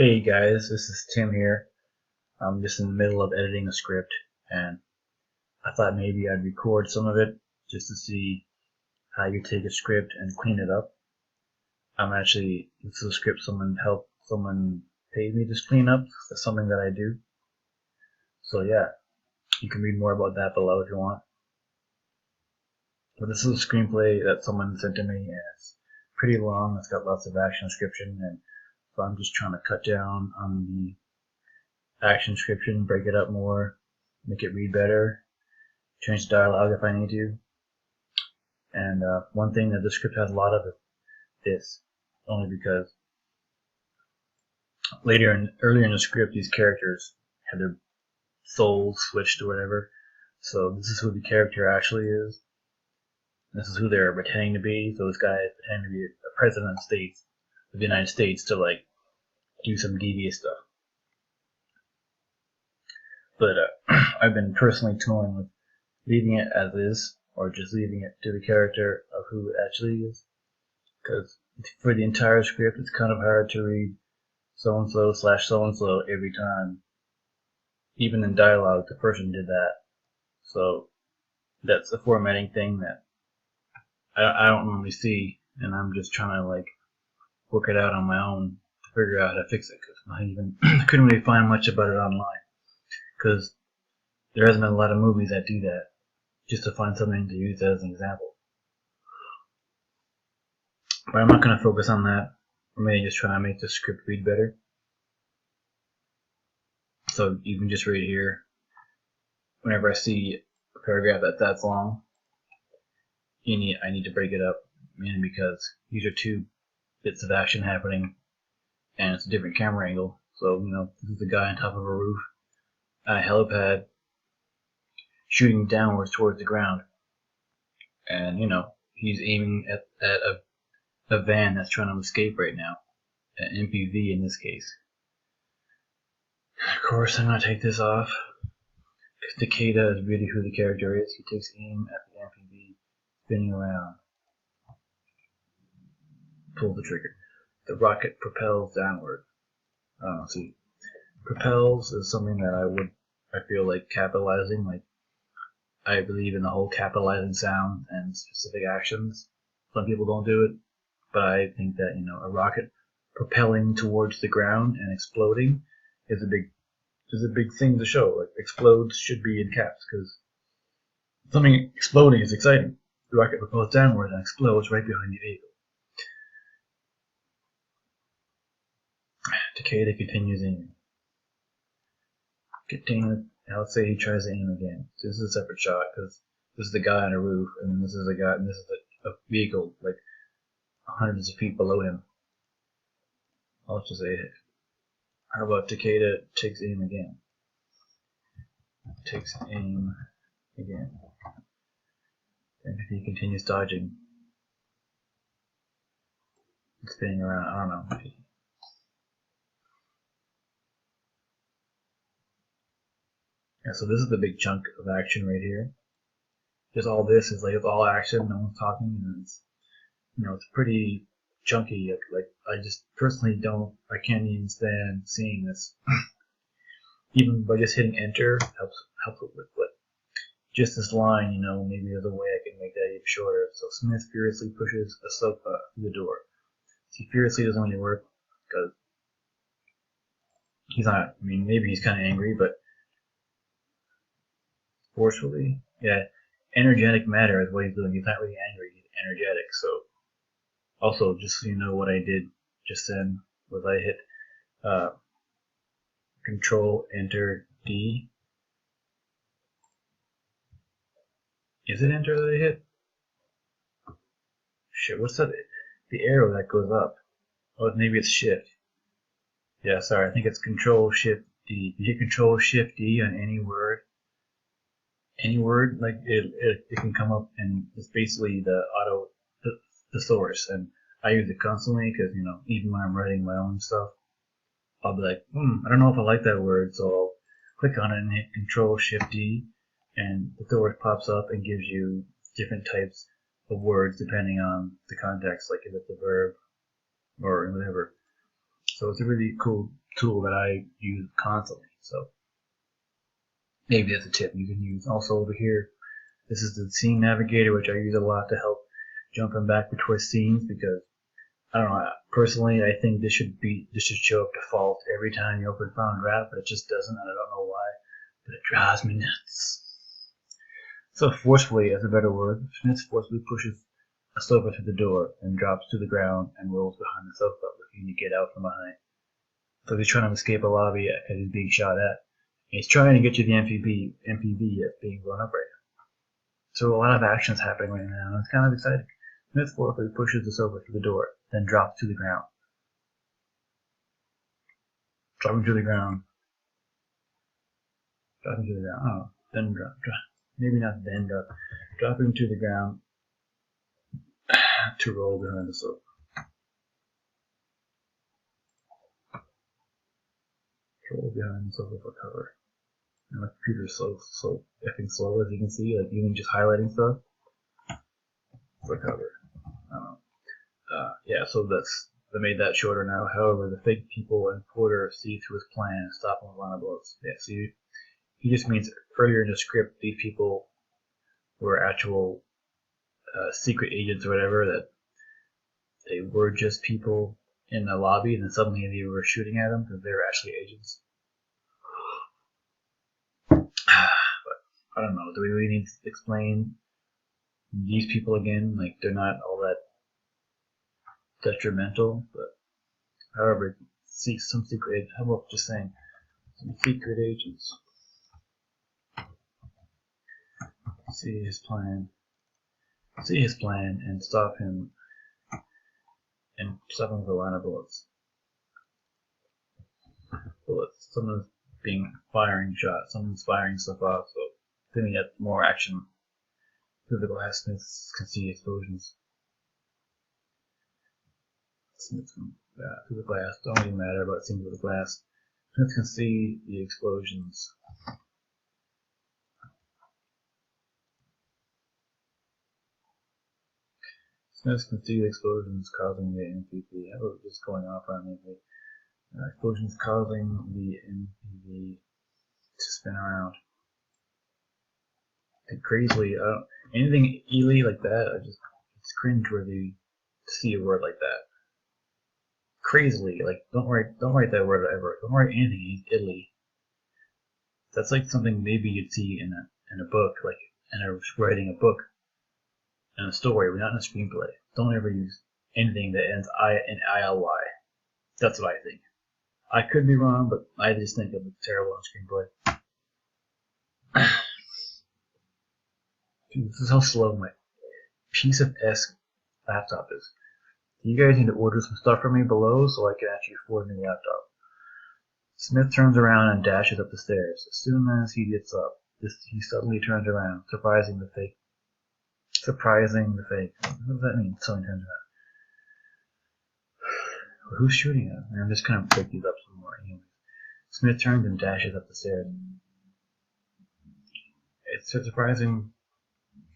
Hey guys, this is Tim here. I'm just in the middle of editing a script and I thought maybe I'd record some of it just to see how you take a script and clean it up. This is a script someone paid me to clean up. That's something that I do. So yeah, you can read more about that below if you want. But this is a screenplay that someone sent to me and it's pretty long. It's got lots of action description, and so I'm just trying to cut down on the action description, break it up more, make it read better, change the dialogue if I need to. And one thing that the script has a lot of is this, only because earlier in the script, these characters had their souls switched or whatever. So this is who the character actually is. This is who they're pretending to be. So this guy is pretending to be a president of the United States to like do some devious stuff. But I've been personally toying with leaving it as is, or just leaving it to the character of who it actually is. Because for the entire script, it's kind of hard to read so-and-so / so-and-so every time. Even in dialogue, the person did that. So that's a formatting thing that I don't normally see, and I'm just trying to like work it out on my own to figure out how to fix it. Because I couldn't really find much about it online. Because there hasn't been a lot of movies that do that, just to find something to use as an example. But I'm not going to focus on that. I'm mainly just trying to make the script read better. So you can just read here. Whenever I see a paragraph that's long, I need to break it up, mainly because these are two bits of action happening, and it's a different camera angle. So this is a guy on top of a roof, a helipad, shooting downwards towards the ground, and he's aiming at a van that's trying to escape right now, an MPV in this case. Of course, I'm gonna take this off because Takeda is really who the character is. He takes aim at the MPV, spinning around, pulls the trigger. The rocket propels downward. See, propels is something that I feel like capitalizing. Like, I believe in the whole capitalizing sound and specific actions. Some people don't do it, but I think that a rocket propelling towards the ground and exploding is a big thing to show. Like, explodes should be in caps because something exploding is exciting. The rocket propels downward and explodes right behind the vehicle. Takeda continues aiming. Let's say he tries to aim again. So this is a separate shot because this is the guy on a roof, and this is a guy, and this is a vehicle like hundreds of feet below him. I'll just say, how about Takeda takes aim again? Takes aim again. And if he continues dodging, spinning around, I don't know. Yeah, so this is the big chunk of action right here. Just all this is like, it's all action, no one's talking, and it's pretty chunky. Like I just personally I can't even stand seeing this. Even by just hitting enter helps with what. Just this line, maybe there's a way I can make that even shorter. So Smith furiously pushes Ahsoka through the door. See, furiously doesn't really work because he's not. I mean, maybe he's kind of angry, but forcefully, yeah. Energetic matter is what he's doing. He's not really angry. He's energetic. So, also, just so you know, what I did just then was I hit ctrl+enter+D. Is it enter that I hit? Shit, what's that? The arrow that goes up. Oh, maybe it's shift. Yeah, sorry, I think it's ctrl+shift+D. You hit ctrl+shift+D on any word, like it can come up, and it's basically the Thesaurus, and I use it constantly because even when I'm writing my own stuff, I'll be like, I don't know if I like that word, so I'll click on it and hit ctrl+shift+D, and the Thesaurus pops up and gives you different types of words depending on the context, like if it's a verb or whatever. So it's a really cool tool that I use constantly. So maybe that's a tip you can use. Also over here, this is the scene navigator, which I use a lot to help jumping back between scenes, because I don't know, personally I think this should show up default every time you open Final Draft, but it just doesn't, and I don't know why, but it drives me nuts. So forcefully, as a better word, Smith forcefully pushes a sofa to the door and drops to the ground and rolls behind the sofa, looking to get out from behind. So he's trying to escape a lobby because he's being shot at. And he's trying to get you the MPV that's being blown up right now. So a lot of action's happening right now, and it's kind of exciting. Smith forcefully pushes the sofa to the door, then drops to the ground. Dropping to the ground. Dropping to the ground. Oh, then drop. Maybe not then drop. Dropping to the ground to roll behind the sofa. Roll behind the sofa for cover. And my computer's so effing slow, as you can see, like even just highlighting stuff for cover. I don't know. Yeah, so they made that shorter now. However, the fake people and Porter see through his plan and stop him with line of blows. Yeah, see, he just means earlier in the script, these people were actual secret agents or whatever, that they were just people in the lobby, and then suddenly they were shooting at them because they were actually agents. But I don't know. Do we really need to explain these people again? Like, they're not all that detrimental, but however, see some secret agents. How about just saying some secret agents? See his plan and stop him with a line of bullets. Someone's firing shots. Someone's firing stuff off. So I think that's more action. Through the glass, Smith can see explosions. Through the glass. Don't really matter about seeing through the glass. Smith can see the explosions. Smith can see the explosions causing the MPV. How about just going off on the explosions causing the MPV to spin around. And crazily, anything Ely like that, it's cringeworthy to see a word like that. Crazily, like don't write that word ever. Don't write anything Italy. That's like something maybe you'd see in a book, like writing a book and a story, but not in a screenplay. Don't ever use anything that ends in ILY. That's what I think. I could be wrong, but I just think it looks terrible in screenplay. Dude, this is how slow my piece of S laptop is. You guys need to order some stuff for me below so I can actually afford a new laptop. Smith turns around and dashes up the stairs. As soon as he gets up, he suddenly turns around, surprising the fake. What does that mean? Suddenly turns around. Well, who's shooting at him? I'm just gonna break these up some more. Anyways. Smith turns and dashes up the stairs. It's surprising.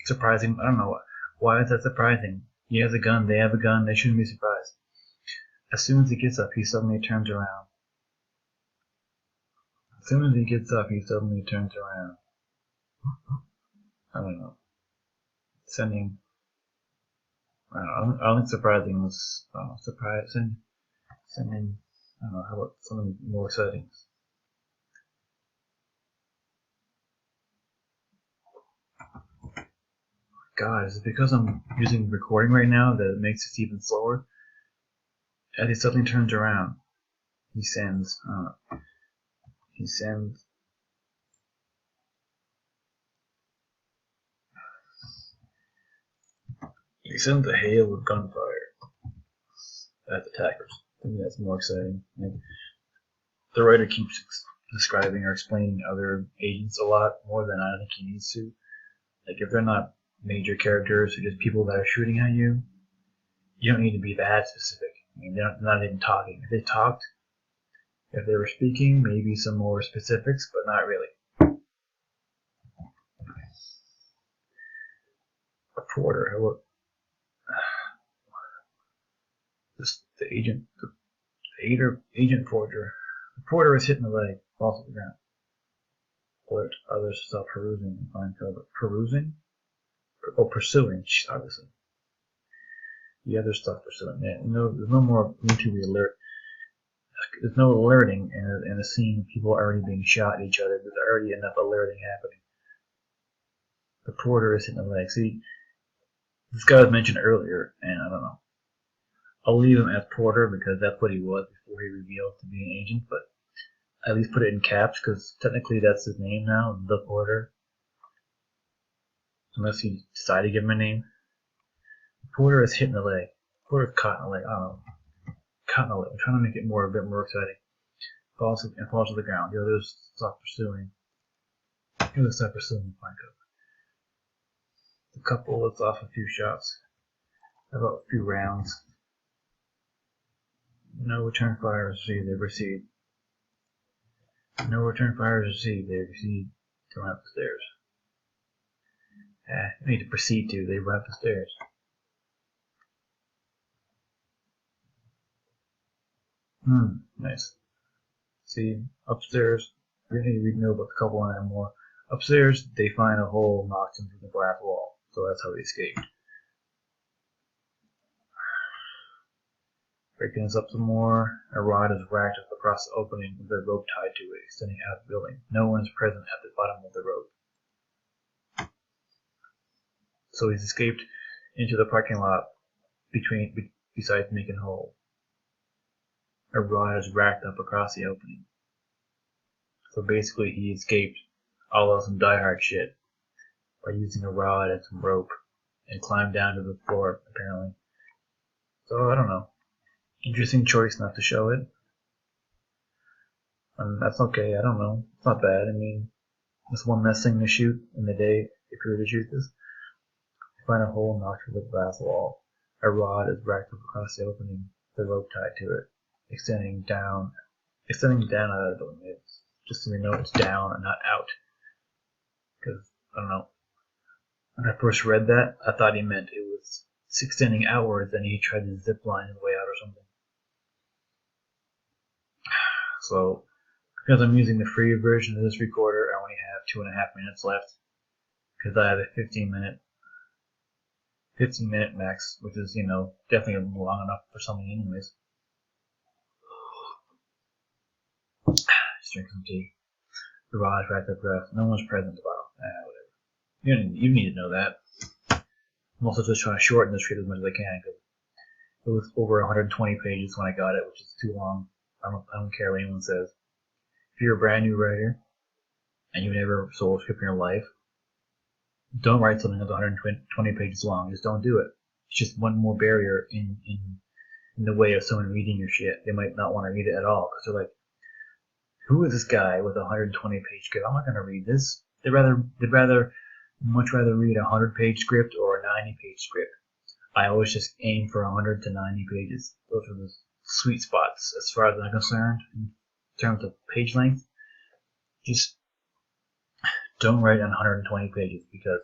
I don't know why is that surprising. He has a gun. They have a gun. They shouldn't be surprised. As soon as he gets up, he suddenly turns around. I don't know. I don't think surprising was surprising. Sending. I don't know. How about some more settings? God, is it because I'm using recording right now that it makes it even slower? As he suddenly turns around, he sends a hail of gunfire at the attackers. I think that's more exciting. Like, the writer keeps describing or explaining other agents a lot more than I think he needs to. Like, if they're not major characters or just people that are shooting at you, you don't need to be that specific. I mean, they're not even talking. If they talked, if they were speaking, maybe some more specifics, but not really. Reporter, how about the agent forger. The porter is hitting the leg, falls to the ground. Alert others to stop perusing and find cover. Perusing? Oh, pursuing, obviously. The others stop pursuing. Yeah, there's no more need to be alert. There's no alerting in a scene of people already being shot at each other. There's already enough alerting happening. The porter is hitting the leg. See, this guy was mentioned earlier, and I don't know. I'll leave him as Porter because that's what he was before he revealed to be an agent, but at least put it in caps because technically that's his name now, the Porter. Unless you decide to give him a name. Porter is hitting the leg. Porter's caught in the leg. I don't know. Caught in the leg. I'm trying to make it a bit more exciting. Falls to the ground. The others stop pursuing. The others stop pursuing. Find cover. The couple lets off a few shots. About a few rounds. No return fire is received. They proceed. No return fire is received. They proceed to run up the stairs. They need to proceed to. They run up the stairs. Nice. See, upstairs, we need to know about the couple and more. Upstairs, they find a hole knocked into the glass wall, so that's how they escaped. Breaking this up some more, a rod is racked up across the opening with a rope tied to it, extending out of the building. No one is present at the bottom of the rope. So he's escaped into the parking lot besides making a hole. A rod is racked up across the opening. So basically he escaped all of some diehard shit by using a rod and some rope and climbed down to the floor, apparently. So I don't know. Interesting choice not to show it. That's okay, I don't know. It's not bad. I mean, it's one less thing to shoot in the day if you were to shoot this. You find a hole knocked through the glass wall. A rod is racked up across the opening, the rope tied to it, extending down out of the building. Just so we know it's down and not out. Because, I don't know. When I first read that, I thought he meant it was extending outwards and he tried to zip line his way out or something. So, because I'm using the free version of this recorder, I only have 2.5 minutes left. Because I have a 15 minute max, which is, definitely long enough for something anyways. Just drink some tea. The rod racked up grass. No one's present at the bottom. Whatever. You need to know that. I'm also just trying to shorten this script as much as I can because it was over 120 pages when I got it, which is too long. I don't care what anyone says. If you're a brand new writer and you've never sold a script in your life, don't write something that's 120 pages long. Just don't do it. It's just one more barrier in the way of someone reading your shit. They might not want to read it at all because they're like, who is this guy with a 120 page script? I'm not going to read this. They'd much rather read a 100-page script or a 90-page script. I always just aim for 100 to 90 pages. Those are the sweet spots as far as I'm concerned in terms of page length. Just don't write on 120 pages because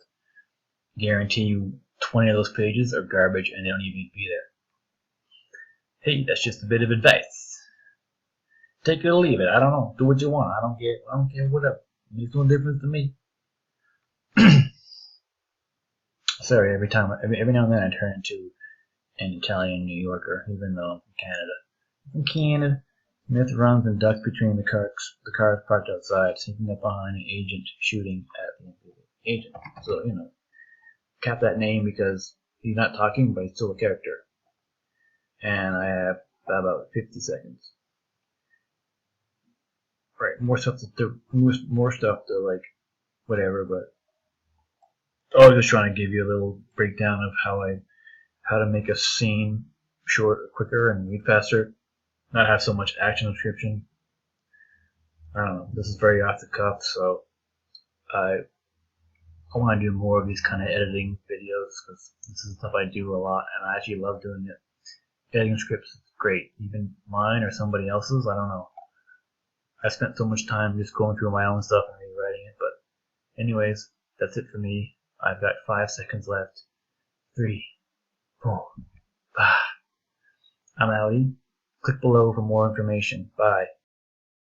I guarantee you 20 of those pages are garbage and they don't even need to be there. Hey, that's just a bit of advice. Take it or leave it. I don't know. Do what you want. I don't care. Whatever. It makes no difference to me. Sorry, every now and then I turn into an Italian New Yorker, even though I'm from Canada. Smith runs and ducks between the cars parked outside, sneaking up behind an agent shooting at the agent. So, cap that name because he's not talking, but he's still a character. And I have about 50 seconds. Right, more stuff to like, whatever, but I was just trying to give you a little breakdown of how to make a scene shorter, quicker, and read faster. Not have so much action description. I don't know. This is very off the cuff, so I want to do more of these kind of editing videos because this is stuff I do a lot, and I actually love doing it. Editing scripts is great, even mine or somebody else's. I don't know. I spent so much time just going through my own stuff and rewriting it, but anyways, that's it for me. I've got 5 seconds left. 3, 4, 5. I'm outie. Click below for more information. Bye.